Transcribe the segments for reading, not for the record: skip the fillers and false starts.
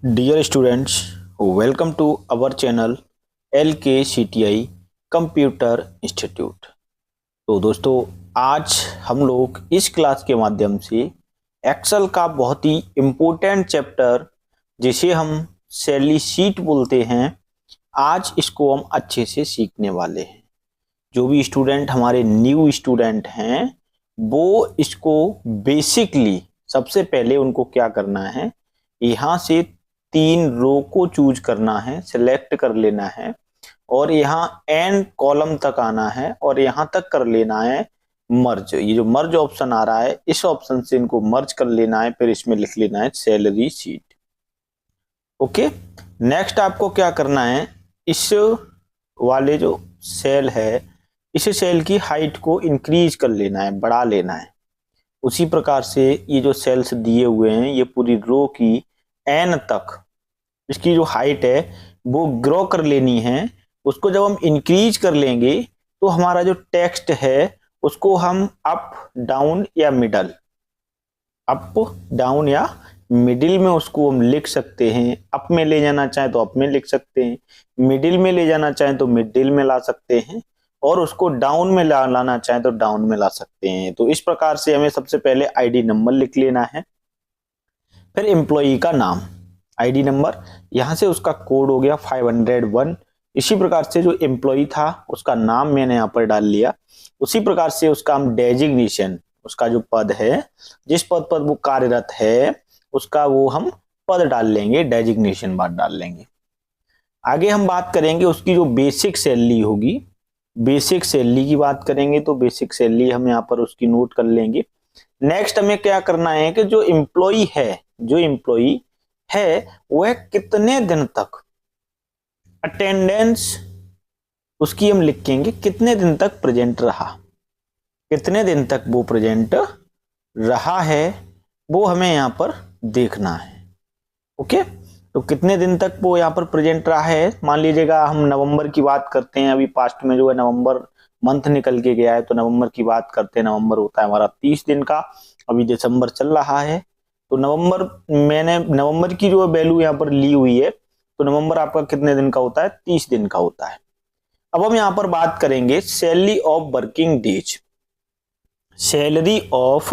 Dear students, welcome to our channel LKCTI computer institute. तो दोस्तों, आज हम लोग इस क्लास के माध्यम से एक्सेल का बहुत ही इम्पोर्टेंट चैप्टर जिसे हम सैलरी शीट बोलते हैं, आज इसको हम अच्छे से सीखने वाले हैं। जो भी स्टूडेंट हमारे न्यू स्टूडेंट हैं वो इसको बेसिकली सबसे पहले उनको क्या करना है, यहाँ से 3 रो को चूज करना है, सिलेक्ट कर लेना है और यहाँ एंड कॉलम तक आना है और यहाँ तक कर लेना है मर्ज। ये जो मर्ज ऑप्शन आ रहा है इस ऑप्शन से इनको मर्ज कर लेना है, फिर इसमें लिख लेना है सैलरी शीट। ओके, नेक्स्ट आपको क्या करना है, इस वाले जो सेल है इस सेल की हाइट को इंक्रीज कर लेना है, बढ़ा लेना है। उसी प्रकार से ये जो सेल्स दिए हुए हैं ये पूरी रो की एन तक इसकी जो हाइट है वो ग्रो कर लेनी है। उसको जब हम इंक्रीज कर लेंगे तो हमारा जो टेक्स्ट है उसको हम अप डाउन या मिडल, अप डाउन या मिडिल में उसको हम लिख सकते हैं। अप में ले जाना चाहें तो अप में लिख सकते हैं, मिडिल में ले जाना चाहें तो मिडिल में ला सकते हैं और उसको डाउन में लाना चाहें तो डाउन में ला सकते हैं। तो इस प्रकार से हमें सबसे पहले आईडी नंबर लिख लेना है, फिर एम्प्लॉई का नाम, आईडी नंबर, यहां से उसका कोड हो गया 501। इसी प्रकार से जो एम्प्लॉई था उसका नाम मैंने यहाँ पर डाल लिया। उसी प्रकार से उसका हम डेजिग्नेशन, उसका जो पद है, जिस पद पर वो कार्यरत है उसका वो हम पद डाल लेंगे, डेजिग्नेशन बाद डाल लेंगे। आगे हम बात करेंगे उसकी जो बेसिक सैलरी होगी, बेसिक सैलरी की बात करेंगे तो बेसिक सैलरी हम यहाँ पर उसकी नोट कर लेंगे। नेक्स्ट हमें क्या करना है कि जो एम्प्लॉई है वह कितने दिन तक अटेंडेंस उसकी हम लिखेंगे, कितने दिन तक प्रेजेंट रहा, कितने दिन तक वो प्रेजेंट रहा है वो हमें यहाँ पर देखना है। ओके, तो कितने दिन तक वो यहाँ पर प्रेजेंट रहा है। मान लीजिएगा हम नवंबर की बात करते हैं, अभी पास्ट में जो है नवंबर मंथ निकल के गया है तो नवंबर की बात करते हैं। नवंबर होता है हमारा 30 दिन का, अभी दिसंबर चल रहा है तो नवंबर, मैंने नवंबर की जो वैल्यू यहाँ पर ली हुई है तो नवंबर आपका कितने दिन का होता है, 30 दिन का होता है। अब हम यहाँ पर बात करेंगे salary of working days, salary of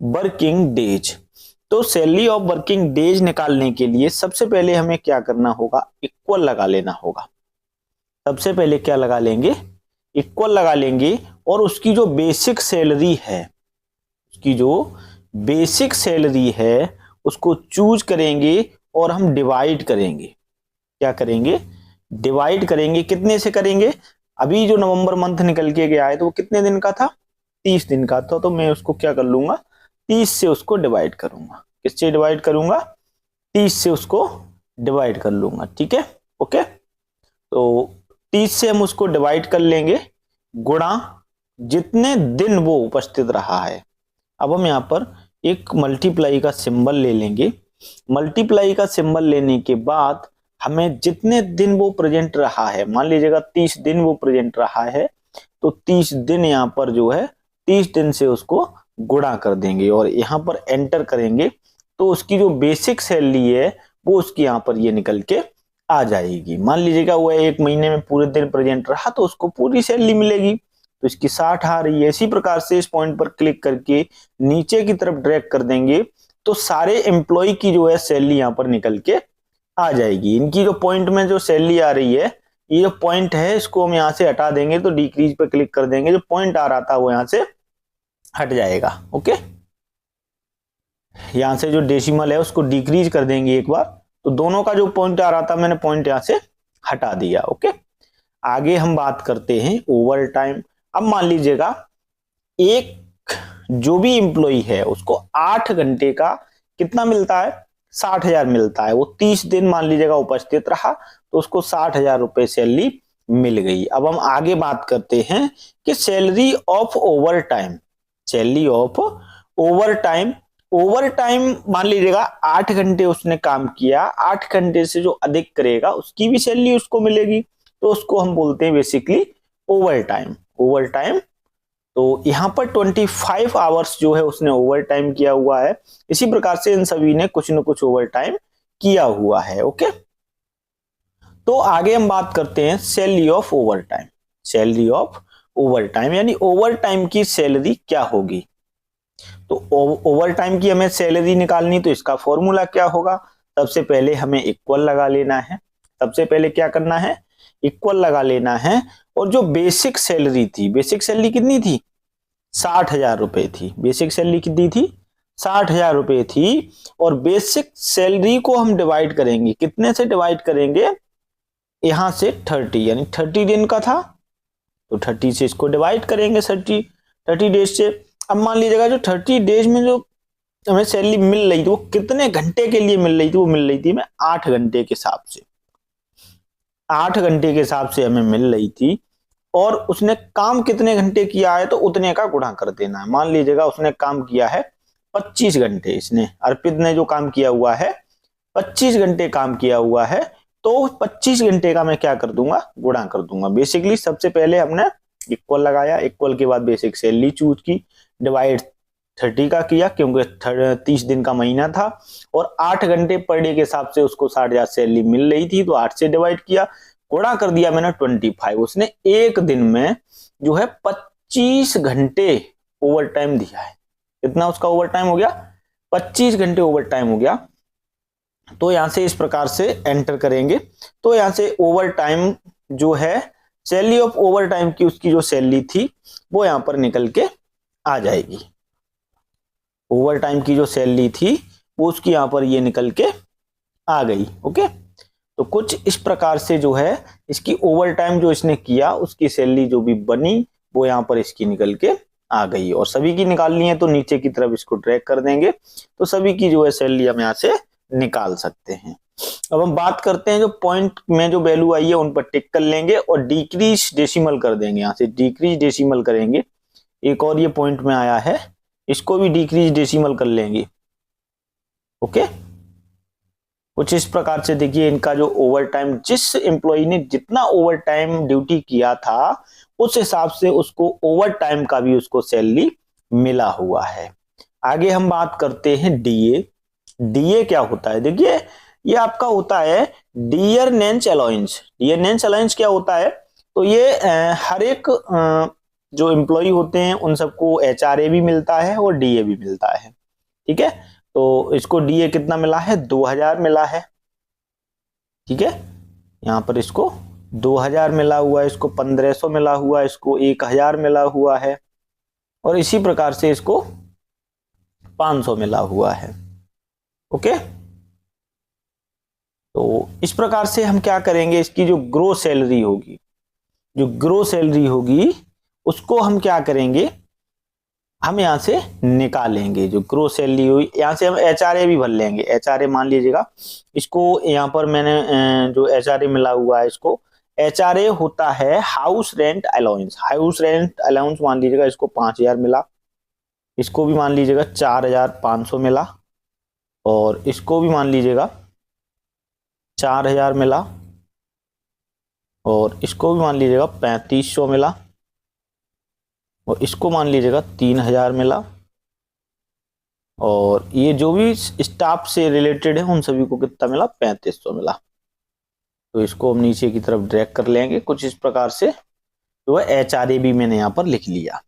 working days. तो सैलरी ऑफ वर्किंग डेज निकालने के लिए सबसे पहले हमें क्या करना होगा, इक्वल लगा लेना होगा। सबसे पहले क्या लगा लेंगे, इक्वल लगा लेंगे और उसकी जो बेसिक सैलरी है, उसकी जो बेसिक सैलरी है उसको चूज करेंगे और हम डिवाइड करेंगे। क्या करेंगे, डिवाइड करेंगे। कितने से करेंगे, अभी जो नवंबर मंथ निकल के गया है तो वो कितने दिन का था, 30 दिन का था। तो मैं उसको क्या कर लूंगा, 30 से उसको डिवाइड करूंगा। किससे डिवाइड करूंगा, 30 से उसको डिवाइड कर लूंगा। ठीक है, ओके, तो 30 से हम उसको डिवाइड कर लेंगे गुणा जितने दिन वो उपस्थित रहा है। अब हम यहाँ पर एक मल्टीप्लाई का सिंबल ले लेंगे। मल्टीप्लाई का सिंबल लेने के बाद हमें जितने दिन वो प्रेजेंट रहा है, मान लीजिएगा 30 दिन वो प्रेजेंट रहा है तो 30 दिन यहाँ पर जो है 30 दिन से उसको गुणा कर देंगे और यहाँ पर एंटर करेंगे तो उसकी जो बेसिक सैलरी है वो उसकी यहाँ पर ये निकल के आ जाएगी। मान लीजिएगा वो एक महीने में पूरे दिन प्रेजेंट रहा तो उसको पूरी सैलरी मिलेगी, तो इसकी 60 आ रही है। इसी प्रकार से इस पॉइंट पर क्लिक करके नीचे की तरफ ड्रैग कर देंगे तो सारे एम्प्लॉय की जो है सैलरी यहाँ पर निकल के आ जाएगी। इनकी जो पॉइंट में जो सैलरी आ रही है, ये जो पॉइंट है इसको हम यहाँ से हटा देंगे तो डिक्रीज पे क्लिक कर देंगे, जो पॉइंट आ रहा था वो यहाँ से हट जाएगा। ओके, यहां से जो डेसिमल है उसको डिक्रीज कर देंगे एक बार, तो दोनों का जो पॉइंट आ रहा था मैंने पॉइंट यहां से हटा दिया। ओके, आगे हम बात करते हैं ओवर टाइम। अब मान लीजिएगा एक जो भी एम्प्लॉय है उसको 8 घंटे का कितना मिलता है, 60,000 मिलता है। वो 30 दिन मान लीजिएगा उपस्थित रहा तो उसको 60,000 रुपए सैलरी मिल गई। अब हम आगे बात करते हैं कि salary of over time, salary of over time. Over time मान लीजिएगा 8 घंटे उसने काम किया, 8 घंटे से जो अधिक करेगा उसकी भी सैलरी उसको मिलेगी, तो उसको हम बोलते हैं basically over time. Over time, तो यहाँ पर 25 आवर्स जो है उसने ओवर टाइम किया हुआ है। इसी प्रकार से इन सभी ने कुछ न कुछ ओवर टाइम किया हुआ है। ओके, तो आगे हम बात करते हैं salary of over time. Salary of over time यानी ओवर टाइम की सैलरी क्या होगी। तो ओवर टाइम की हमें सैलरी निकालनी, तो इसका फॉर्मूला क्या होगा। सबसे पहले हमें इक्वल लगा लेना है। सबसे पहले क्या करना है, इक्वल लगा लेना है। और जो बेसिक सैलरी थी, बेसिक सैलरी कितनी थी, 60,000 रुपए थी। बेसिक सैलरी कितनी थी, 60,000 रुपए थी। और बेसिक सैलरी को हम डिवाइड करेंगे, कितने से डिवाइड करेंगे, यहां से 30, यानी 30 दिन का था तो 30 से इसको डिवाइड करेंगे, 30 डेज से। अब मान लीजिएगा जो 30 डेज में जो हमें सैलरी मिल रही थी वो कितने घंटे के लिए मिल रही थी, वो मिल रही थी हमें 8 घंटे के हिसाब से। 8 घंटे के हिसाब से हमें मिल रही थी। और उसने काम कितने घंटे किया है तो उतने का गुणा कर देना है। मान लीजिएगा उसने काम किया है 25 घंटे, इसने अर्पित ने जो काम किया हुआ है 25 घंटे काम किया हुआ है, तो 25 घंटे का मैं क्या कर दूंगा, गुणा कर दूंगा। बेसिकली सबसे पहले हमने इक्वल लगाया, इक्वल के बाद बेसिक सैलरी चूज की, डिवाइड 30 का किया क्योंकि 30 दिन का महीना था। और 8 घंटे पर डे के हिसाब से उसको 60,000 सैलरी मिल रही थी, तो 8 से डिवाइड किया, गुणा कर दिया मैंने 25। उसने एक दिन में जो है 25 घंटे ओवर टाइम दिया है। कितना उसका ओवर टाइम हो गया, 25 घंटे ओवर टाइम हो गया। तो यहां से इस प्रकार से एंटर करेंगे, तो यहां से ओवर टाइम जो है, सैलरी ऑफ ओवर टाइम की उसकी जो सैलरी थी वो यहां पर निकल के आ जाएगी। ओवर टाइम की जो सैलरी थी वो उसकी यहां पर ये निकल के आ गई। ओके, तो कुछ इस प्रकार से जो है इसकी ओवर टाइम जो इसने किया उसकी सैलरी जो भी बनी वो यहां पर इसकी निकल के आ गई। और सभी की निकालनी है तो नीचे की तरफ इसको ड्रैग कर देंगे, तो सभी की जो है सैलरी हम यहां से निकाल सकते हैं। अब हम बात करते हैं जो पॉइंट में जो वैल्यू आई है उन पर टिक कर लेंगे और डिक्रीज डेसिमल कर देंगे। यहां से डिक्रीज डेसिमल करेंगे। एक और ये पॉइंट में आया है, इसको भी डिक्रीज डेसिमल कर लेंगे। ओके, कुछ इस प्रकार से देखिए इनका जो ओवर टाइम, जिस एम्प्लॉय ने जितना ओवर टाइम ड्यूटी किया था उस हिसाब से उसको ओवर टाइम का भी उसको सैलरी मिला हुआ है। आगे हम बात करते हैं डीए। डीए क्या होता है, देखिए ये आपका होता है डियरनेंस अलाउंस। डियरनेंस अलाउंस क्या होता है, तो ये हर एक जो एम्प्लॉय होते हैं उन सबको एचआरए भी मिलता है और डीए भी मिलता है। ठीक है, तो इसको डीए कितना मिला है, 2000 मिला है। ठीक है, यहां पर इसको 2000 मिला हुआ है, इसको 1500 मिला हुआ है, इसको 1000 मिला हुआ है, और इसी प्रकार से इसको 500 मिला हुआ है। ओके, तो इस प्रकार से हम क्या करेंगे, इसकी जो ग्रोस सैलरी होगी, जो ग्रोस सैलरी होगी उसको हम क्या करेंगे, हम यहां से निकालेंगे। जो ग्रोस सैलरी हुई यहां से हम एचआरए भी भर लेंगे। एचआरए मान लीजिएगा इसको, यहां पर मैंने जो एचआरए मिला हुआ है इसको, एचआरए होता है house rent allowance. House rent allowance मान लीजिएगा इसको 5000 मिला, इसको भी मान लीजिएगा 4500 मिला, और इसको भी मान लीजिएगा 4000 मिला, और इसको भी मान लीजिएगा 3500 मिला, और इसको मान लीजिएगा 3000 मिला, और ये जो भी स्टाफ से रिलेटेड है उन सभी को कितना मिला, 3500 मिला। तो इसको हम नीचे की तरफ ड्रैग कर लेंगे। कुछ इस प्रकार से जो है एचआरए भी मैंने यहां पर लिख लिया।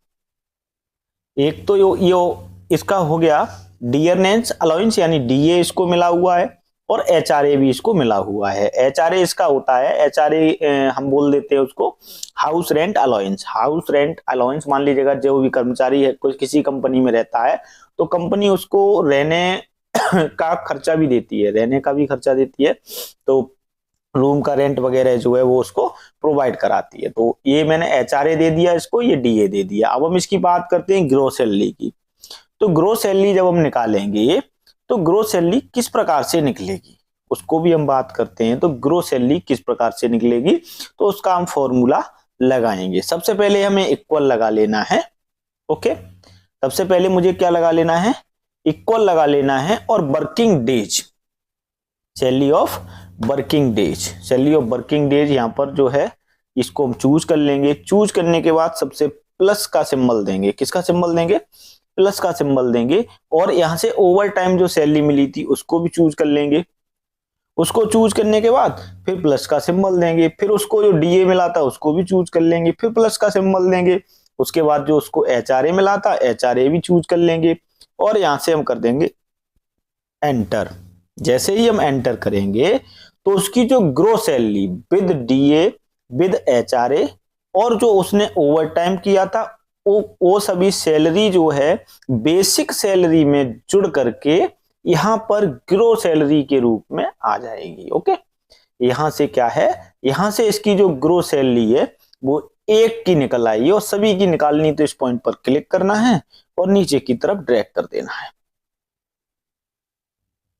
एक तो यो इसका हो गया डियरनेंस अलाउंस यानी डीए इसको मिला हुआ है, और एचआरए भी इसको मिला हुआ है। एचआरए इसका होता है, एचआरए हम बोल देते हैं उसको house rent allowance. House rent allowance मान लीजिएगा जो भी कर्मचारी है कोई किसी कंपनी में रहता है तो कंपनी उसको रहने का खर्चा भी देती है, रहने का भी खर्चा देती है, तो रूम का रेंट वगैरह जो है वो उसको प्रोवाइड कराती है। तो ये मैंने एचआरए दे दिया इसको, ये डीए दे दिया। अब हम इसकी बात करते हैं ग्रोस सैलरी की। तो ग्रोस सैलरी जब हम निकालेंगे तो ग्रोस सैलरी किस प्रकार से निकलेगी उसको भी हम बात करते हैं। तो ग्रोस सैलरी किस प्रकार से निकलेगी तो उसका हम फॉर्मूला लगाएंगे। सबसे पहले हमें इक्वल लगा लेना है। ओके, सबसे पहले मुझे क्या लगा लेना है, इक्वल लगा लेना है, और working days, salary of working days, salary of working days यहां पर जो है इसको हम चूज कर लेंगे। चूज करने के बाद सबसे प्लस का सिंबल देंगे। किसका सिंबल देंगे, प्लस का सिंबल देंगे, और यहां से ओवर टाइम जो सैलरी मिली थी उसको भी चूज कर लेंगे। उसको चूज करने के बाद फिर प्लस का सिंबल देंगे, फिर उसको जो डीए मिला था उसको भी चूज कर लेंगे, फिर प्लस का सिंबल देंगे, उसके बाद जो उसको एचआरए मिला था एचआरए भी चूज कर लेंगे, और यहां से हम कर देंगे एंटर। जैसे ही हम एंटर करेंगे तो उसकी जो gross salary with DA with HRA और जो उसने ओवर टाइम किया था वो सभी सैलरी जो है बेसिक सैलरी में जुड़ करके यहां पर ग्रो सैलरी के रूप में आ जाएगी। ओके, यहां से क्या है, यहां से इसकी जो ग्रो सैलरी है वो एक की निकल आई और सभी की निकालनी, तो इस पॉइंट पर क्लिक करना है और नीचे की तरफ ड्रैग कर देना है।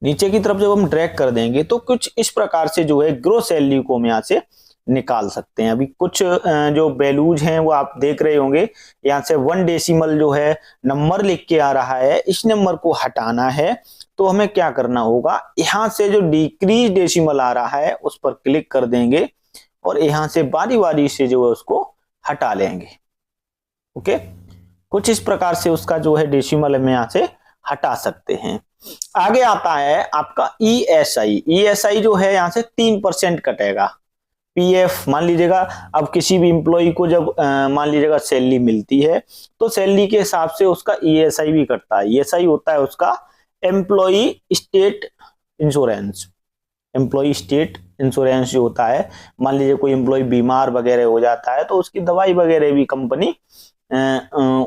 नीचे की तरफ जब हम ड्रैग कर देंगे तो कुछ इस प्रकार से जो है ग्रोस सैलरी को हम यहाँ से निकाल सकते हैं। अभी कुछ जो वैल्यूज हैं वो आप देख रहे होंगे, यहाँ से 1 डेसिमल जो है नंबर लिख के आ रहा है, इस नंबर को हटाना है तो हमें क्या करना होगा, यहाँ से जो डिक्रीज डेसिमल आ रहा है उस पर क्लिक कर देंगे और यहाँ से बारी बारी से जो है उसको हटा लेंगे। ओके, कुछ इस प्रकार से उसका जो है डेसिमल हम यहाँ से हटा सकते हैं। आगे आता है आपका ईएसआई। ईएसआई जो है यहां से 3% कटेगा। पीएफ मान लीजिएगा, अब किसी भी इंप्लॉई को जब मान लीजिएगा सैलरी मिलती है तो सैलरी के हिसाब से उसका ईएसआई भी कटता है। ईएसआई होता है उसका employee state insurance. Employee state insurance जो होता है, मान लीजिए कोई एम्प्लॉय बीमार वगैरह हो जाता है तो उसकी दवाई वगैरह भी कंपनी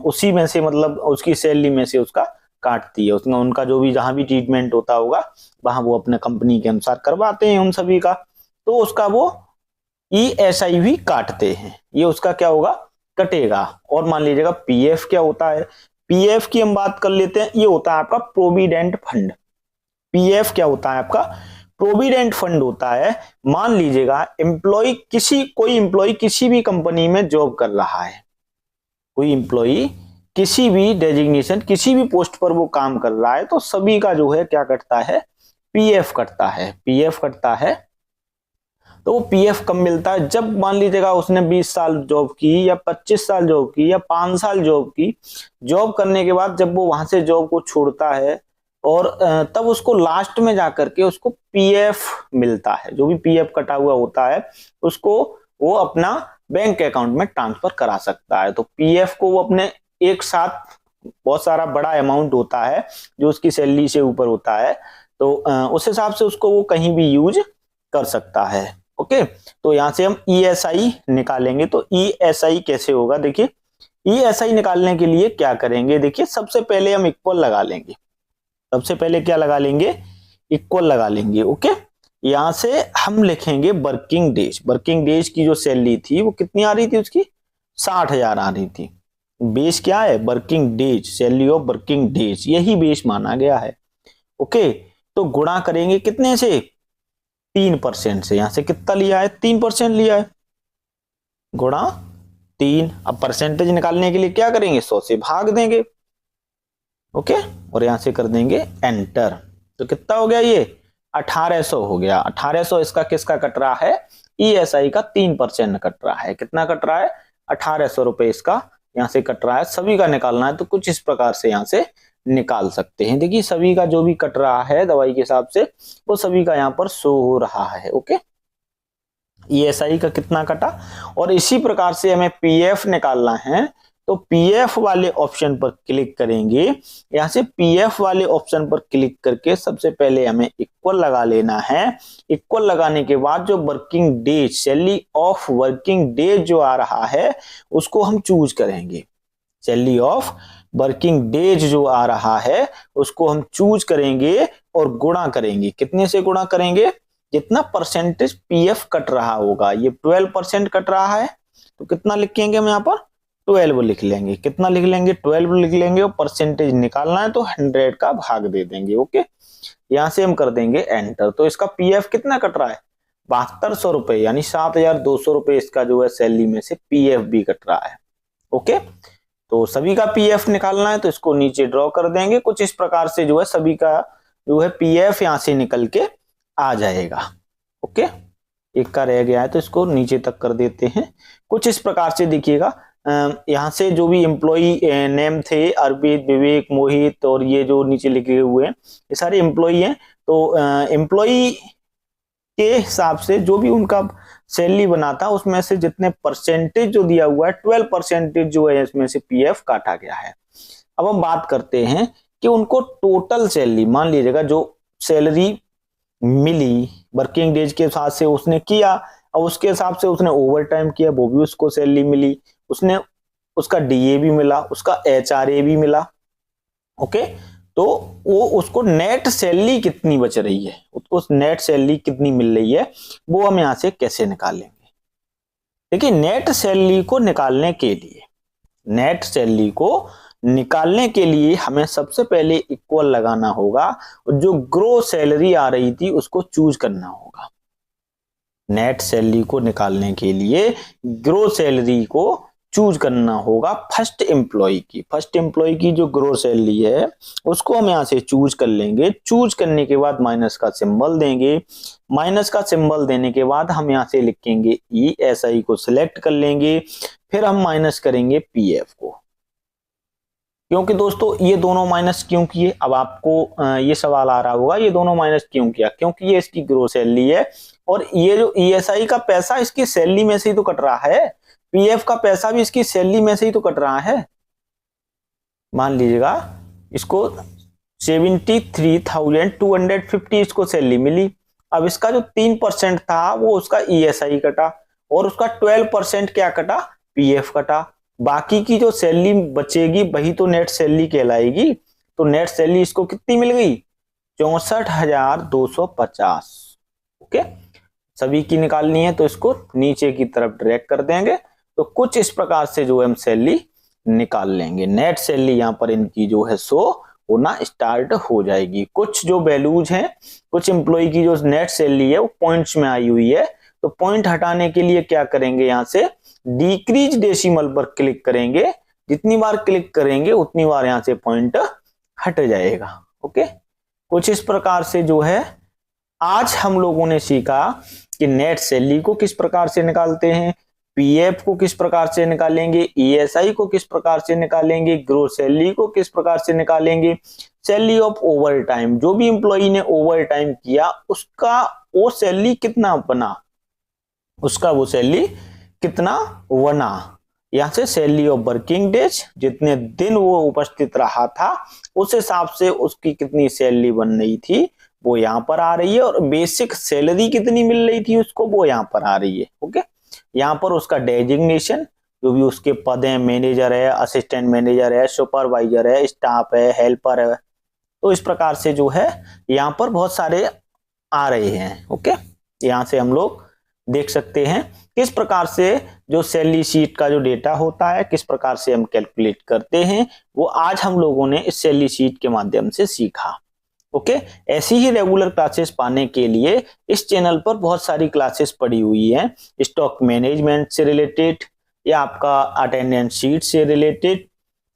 उसी में से, मतलब उसकी सैलरी में से उसका काटती है। उसमें उनका जो भी जहां भी ट्रीटमेंट होता होगा वहां वो अपने कंपनी के अनुसार करवाते हैं उन सभी का, तो उसका वो ईएसआई भी काटते हैं, ये उसका क्या होगा, कटेगा। और मान लीजिएगा पीएफ क्या होता है, पीएफ की हम बात कर लेते हैं, ये होता है आपका प्रोविडेंट फंड। पीएफ क्या होता है आपका, प्रोविडेंट फंड होता है। मान लीजिएगा कोई एम्प्लॉय किसी भी कंपनी में जॉब कर रहा है, कोई एम्प्लॉय किसी भी डेजिग्नेशन किसी भी पोस्ट पर वो काम कर रहा है तो सभी का जो है क्या कटता है, पीएफ कटता है। पीएफ कटता है तो वो पीएफ कब मिलता है, जब मान लीजिएगा उसने 20 साल जॉब की या 25 साल जॉब की या 5 साल जॉब की। जॉब करने के बाद जब वो वहां से जॉब को छोड़ता है और तब उसको लास्ट में जाकर के उसको पीएफ मिलता है। जो भी पीएफ कटा हुआ होता है उसको वो अपना बैंक अकाउंट में ट्रांसफर करा सकता है। तो पीएफ को वो अपने एक साथ, बहुत सारा बड़ा अमाउंट होता है जो उसकी सैलरी से ऊपर होता है, तो उस हिसाब से उसको वो कहीं भी यूज कर सकता है। ओके, तो यहां से हम ईएसआई निकालेंगे। तो ईएसआई कैसे होगा, देखिए ईएसआई निकालने के लिए क्या करेंगे, देखिए सबसे पहले हम इक्वल लगा लेंगे। सबसे पहले क्या लगा लेंगे, इक्वल लगा लेंगे। ओके, यहां से हम लिखेंगे वर्किंग डेज। वर्किंग डेज की जो सैलरी थी वो कितनी आ रही थी, उसकी 60,000 आ रही थी। बेस क्या है, working days, salary of working days, यही बेस माना गया है। ओके, तो गुणा करेंगे कितने से, 3% से। यहां से कितना लिया है, 3% लिया है, गुणा 3। अब परसेंटेज निकालने के लिए क्या करेंगे, 100 से भाग देंगे। ओके, और यहां से कर देंगे एंटर। तो कितना हो गया, ये 1800 हो गया। 1800 इसका किसका कट रहा है, ईएसआई का 3% कट रहा है। कितना कट रहा है, 1800 रुपए इसका यहाँ से कट रहा है। सभी का निकालना है तो कुछ इस प्रकार से यहाँ से निकाल सकते हैं। देखिए सभी का जो भी कट रहा है दवाई के हिसाब से वो सभी का यहाँ पर शो हो रहा है। ओके, ईएसआई का कितना कटा, और इसी प्रकार से हमें पीएफ निकालना है तो पीएफ वाले ऑप्शन पर क्लिक करेंगे। यहां से पीएफ वाले ऑप्शन पर क्लिक करके सबसे पहले हमें इक्वल लगा लेना है। इक्वल लगाने के बाद जो working days, salary of working days जो आ रहा है उसको हम चूज करेंगे। सैलरी ऑफ वर्किंग डेज जो आ रहा है उसको हम चूज करेंगे और गुणा करेंगे। कितने से गुणा करेंगे, जितना परसेंटेज पीएफ कट रहा होगा। ये 12% कट रहा है तो कितना लिखेंगे हम यहाँ पर, 12 लिख लेंगे। कितना लिख लेंगे, 12 लिख लेंगे, और परसेंटेज निकालना है तो 100 का भाग दे देंगे। ओके, यहां से हम कर देंगे एंटर। तो इसका पीएफ कितना कट रहा है, 7200 रुपए, यानी 7200 रुपए इसका जो है सैलरी में से पीएफ भी कट रहा है। ओके, तो सभी का पीएफ निकालना है तो इसको नीचे ड्रॉ कर देंगे। कुछ इस प्रकार से जो है सभी का जो है पीएफ यहां से निकल के आ जाएगा। ओके, एक का रह गया है तो इसको नीचे तक कर देते हैं। कुछ इस प्रकार से देखिएगा, यहाँ से जो भी एम्प्लॉई नेम थे, अर्पित, विवेक, मोहित, और ये जो नीचे लिखे हुए हैं ये सारे एम्प्लॉई हैं। तो एम्प्लॉई के हिसाब से जो भी उनका सैलरी बना था उसमें से जितने परसेंटेज जो दिया हुआ है 12% जो है इसमें से पीएफ काटा गया है। अब हम बात करते हैं कि उनको टोटल सैलरी, मान लीजिएगा जो सैलरी मिली वर्किंग डेज के साथ से उसने किया, और उसके हिसाब से उसने ओवर टाइम किया, वो भी उसको सैलरी मिली, उसने उसका डीए भी मिला, उसका एचआरए भी मिला। ओके, तो वो उसको नेट सैलरी कितनी बच रही है, उसको नेट सैलरी कितनी मिल रही है, वो हम यहां से कैसे निकालेंगे। देखिए, नेट सैलरी को निकालने के लिए, नेट सैलरी को निकालने के लिए हमें सबसे पहले इक्वल लगाना होगा और जो ग्रोस सैलरी आ रही थी उसको चूज करना होगा। नेट सैलरी को निकालने के लिए ग्रोस सैलरी को चूज करना होगा फर्स्ट एम्प्लॉय की। फर्स्ट एम्प्लॉय की जो ग्रोस सैलरी है उसको हम यहां से चूज कर लेंगे। चूज करने के बाद माइनस का सिंबल देंगे। माइनस का सिंबल देने के बाद हम यहां से लिखेंगे ESI को सिलेक्ट कर लेंगे, फिर हम माइनस करेंगे पीएफ को। क्योंकि दोस्तों ये दोनों माइनस क्यों किए, अब आपको ये सवाल आ रहा होगा ये दोनों माइनस क्यों किया, क्योंकि ये इसकी ग्रोस सैलरी है और ये जो ESI का पैसा इसकी सैलरी में से ही तो कट रहा है, पीएफ का पैसा भी इसकी सैलरी में से ही तो कट रहा है। मान लीजिएगा इसको 73,250 इसको सैलरी मिली, अब इसका जो 3% था वो उसका ESI कटा और उसका 12% क्या कटा, पीएफ कटा। बाकी की जो सैलरी बचेगी वही तो नेट सैलरी कहलाएगी। तो नेट सैलरी इसको कितनी मिल गई, 64,250। ओके, सभी की निकालनी है तो इसको नीचे की तरफ ड्रैग कर देंगे, तो कुछ इस प्रकार से जो हम सैलरी निकाल लेंगे। नेट सैलरी यहाँ पर इनकी जो है शो होना स्टार्ट हो जाएगी। कुछ जो वैल्यूज हैं, कुछ एम्प्लॉय की जो नेट सैलरी है वो पॉइंट्स में आई हुई है, तो पॉइंट हटाने के लिए क्या करेंगे, यहाँ से डिक्रीज डेसिमल पर क्लिक करेंगे। जितनी बार क्लिक करेंगे उतनी बार यहाँ से पॉइंट हट जाएगा। ओके, कुछ इस प्रकार से जो है आज हम लोगों ने सीखा कि नेट सैलरी को किस प्रकार से निकालते हैं, पीएफ को किस प्रकार से निकालेंगे, ESI को किस प्रकार से निकालेंगे, ग्रोस सैलरी को किस प्रकार से निकालेंगे, सैलरी ऑफ ओवर टाइम, जो भी एम्प्लॉई ने ओवर टाइम किया उसका वो सैलरी कितना बना, उसका वो सैलरी कितना बना। यहाँ से सैलरी ऑफ वर्किंग डेज, जितने दिन वो उपस्थित रहा था उस हिसाब से उसकी कितनी सैलरी बन रही थी वो यहाँ पर आ रही है, और बेसिक सैलरी कितनी मिल रही थी उसको वो यहाँ पर आ रही है। ओके, यहाँ पर उसका डेजिग्नेशन, जो भी उसके पद है, मैनेजर है, असिस्टेंट मैनेजर है, सुपरवाइजर है, स्टाफ है, हेल्पर है, तो इस प्रकार से जो है यहाँ पर बहुत सारे आ रहे हैं। ओके, यहाँ से हम लोग देख सकते हैं किस प्रकार से जो सैलरी शीट का जो डेटा होता है किस प्रकार से हम कैलकुलेट करते हैं, वो आज हम लोगों ने इस सैलरी शीट के माध्यम से सीखा। ओके, ऐसी ही रेगुलर क्लासेस पाने के लिए इस चैनल पर बहुत सारी क्लासेस पड़ी हुई हैं, स्टॉक मैनेजमेंट से रिलेटेड, या आपका अटेंडेंस शीट से रिलेटेड,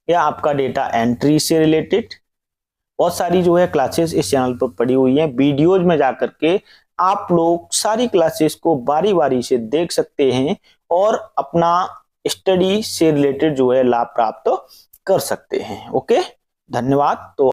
या आपका डेटा एंट्री से रिलेटेड। बहुत सारी जो है क्लासेस इस चैनल पर पड़ी हुई हैं। वीडियोज में जाकर के आप लोग सारी क्लासेस को बारी बारी से देख सकते हैं और अपना स्टडी से रिलेटेड जो है लाभ प्राप्त कर सकते हैं। ओके, धन्यवाद। तो